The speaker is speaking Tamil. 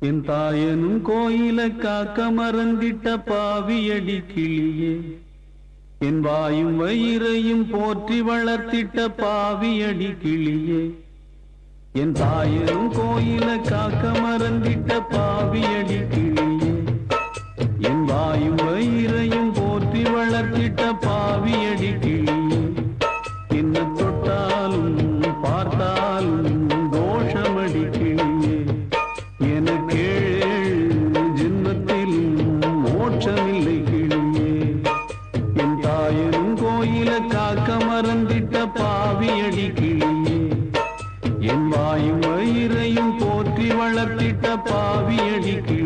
என் தாயனும் கோயில காக்க மறந்திட்ட பாவியடி கிளியே, என் வாயும் வயிறையும் போற்றி வளர்த்திட்ட பாவியடி கிளியே, என் தாயனும் கோயில காக்க மறந்திட்ட பாவியடி கிளியே, என் வாயும் வயிறையும் போற்றி வளர்த்திட்ட பாவியடி கிளியே, என்ன தொட்டாலும் பார்த்தாலும் தோஷமடி கிளியே, எனக்கு ஜென்மத்திலும் மோட்சமில்லை கிளியே, என் தாயனும் கோயில காக்க மறந்திட்ட பாவியடி கிளியே, என் வாயும் வயிறையும் போற்றி வளர்த்திட்ட பாவியடி கிளியே.